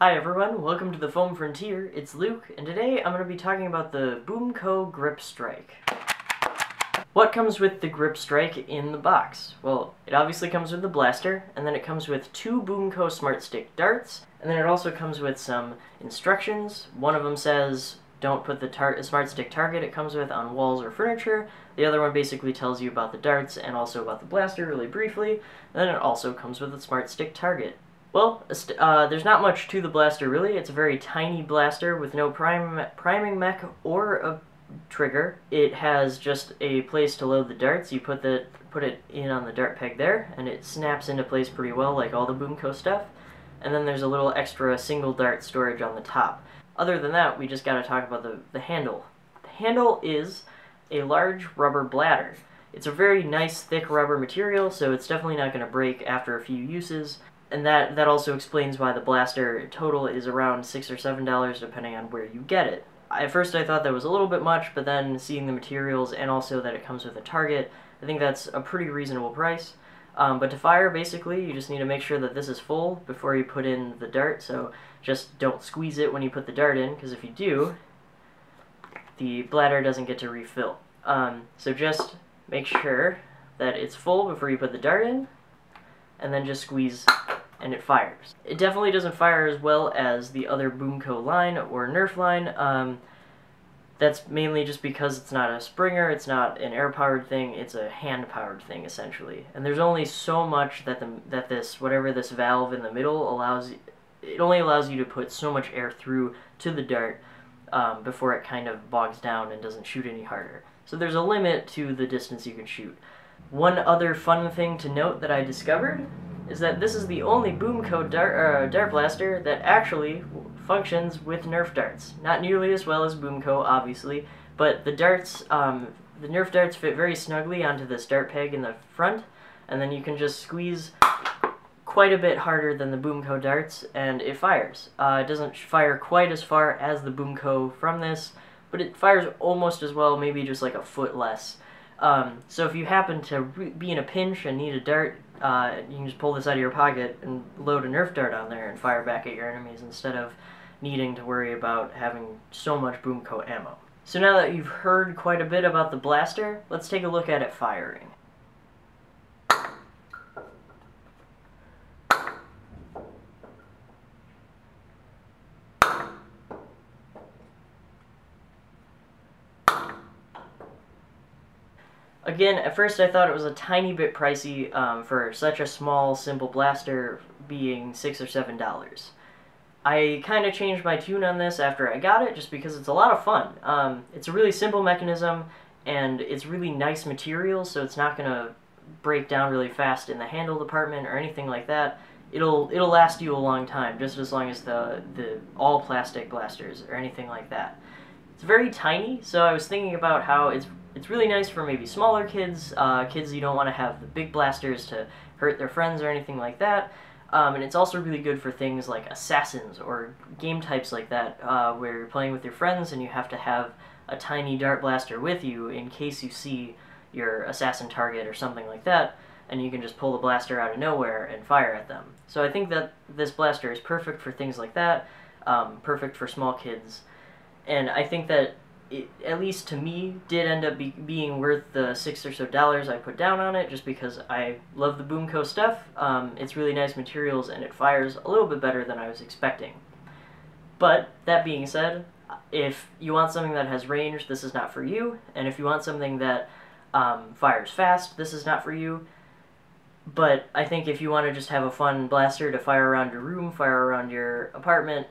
Hi everyone, welcome to the Foam Frontier. It's Luke, and today I'm going to be talking about the BoomCo Gripstrike. What comes with the Gripstrike in the box? Well, it obviously comes with the blaster, and then it comes with two BoomCo Smart Stick darts, and then it also comes with some instructions. One of them says, don't put the Smart Stick target it comes with on walls or furniture. The other one basically tells you about the darts and also about the blaster really briefly. And then it also comes with a Smart Stick target. Well, there's not much to the blaster really. It's a very tiny blaster with no priming mech or a trigger. It has just a place to load the darts. You put it in on the dart peg there, and it snaps into place pretty well like all the BoomCo stuff. And then there's a little extra single dart storage on the top. Other than that, we just gotta talk about the handle. The handle is a large rubber bladder. It's a very nice thick rubber material, so it's definitely not gonna break after a few uses. And that also explains why the blaster total is around $6 or $7 depending on where you get it. At first I thought that was a little bit much, but then seeing the materials and also that it comes with a target, I think that's a pretty reasonable price. But to fire, basically, you just need to make sure that this is full before you put in the dart, so just don't squeeze it when you put the dart in, because if you do, the bladder doesn't get to refill. So just make sure that it's full before you put the dart in, and then just squeeze and it fires. It definitely doesn't fire as well as the other BoomCo line or Nerf line. That's mainly just because it's not a Springer, it's not an air-powered thing, it's a hand-powered thing, essentially. And there's only so much that whatever this valve in the middle allows, it only allows you to put so much air through to the dart before it kind of bogs down and doesn't shoot any harder. So there's a limit to the distance you can shoot. One other fun thing to note that I discovered is that this is the only BoomCo dart blaster that actually functions with Nerf darts. Not nearly as well as BoomCo, obviously, but the darts, the Nerf darts fit very snugly onto this dart peg in the front, and then you can just squeeze quite a bit harder than the BoomCo darts, and it fires. It doesn't fire quite as far as the BoomCo from this, but it fires almost as well, maybe just like a foot less. So if you happen to be in a pinch and need a dart, you can just pull this out of your pocket and load a Nerf dart on there and fire back at your enemies instead of needing to worry about having so much BoomCo ammo. So now that you've heard quite a bit about the blaster, let's take a look at it firing. Again, at first I thought it was a tiny bit pricey for such a small, simple blaster being $6 or $7. I kind of changed my tune on this after I got it, just because it's a lot of fun. It's a really simple mechanism, and it's really nice material, so it's not going to break down really fast in the handle department or anything like that. It'll last you a long time, just as long as the all plastic blasters or anything like that. It's very tiny, so I was thinking about how it's really nice for maybe smaller kids, kids you don't want to have the big blasters to hurt their friends or anything like that. And it's also really good for things like assassins or game types like that, where you're playing with your friends and you have to have a tiny dart blaster with you in case you see your assassin target or something like that, and you can just pull the blaster out of nowhere and fire at them. So I think that this blaster is perfect for things like that, perfect for small kids, and I think that it, at least to me, did end up being worth the $6 or so I put down on it, just because I love the BoomCo stuff. It's really nice materials, and it fires a little bit better than I was expecting. But, that being said, if you want something that has range, this is not for you, and if you want something that fires fast, this is not for you. But I think if you want to just have a fun blaster to fire around your room, fire around your apartment,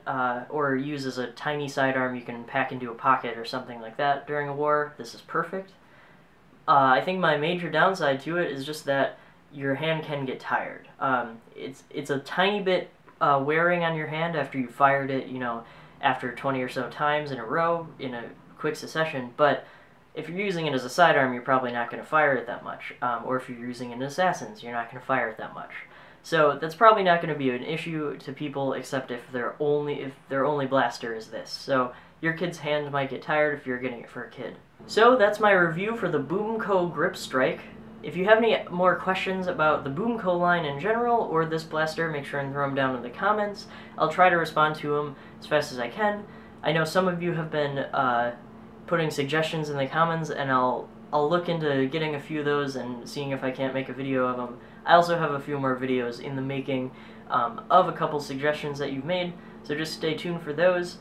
or use as a tiny sidearm you can pack into a pocket or something like that during a war, this is perfect. I think my major downside to it is just that your hand can get tired. It's a tiny bit wearing on your hand after you fired it, you know, after 20 or so times in a row in a quick succession, but if you're using it as a sidearm, you're probably not going to fire it that much. Or if you're using it in Assassins, you're not going to fire it that much. So that's probably not going to be an issue to people, except if their only blaster is this. So your kid's hand might get tired if you're getting it for a kid. So that's my review for the BoomCo Gripstrike. If you have any more questions about the BoomCo line in general, or this blaster, make sure and throw them down in the comments. I'll try to respond to them as fast as I can. I know some of you have been putting suggestions in the comments, and I'll look into getting a few of those and seeing if I can't make a video of them. I also have a few more videos in the making of a couple suggestions that you've made, so just stay tuned for those.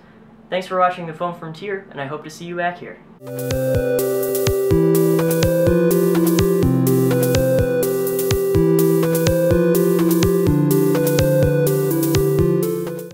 Thanks for watching The Foam Frontier, and I hope to see you back here.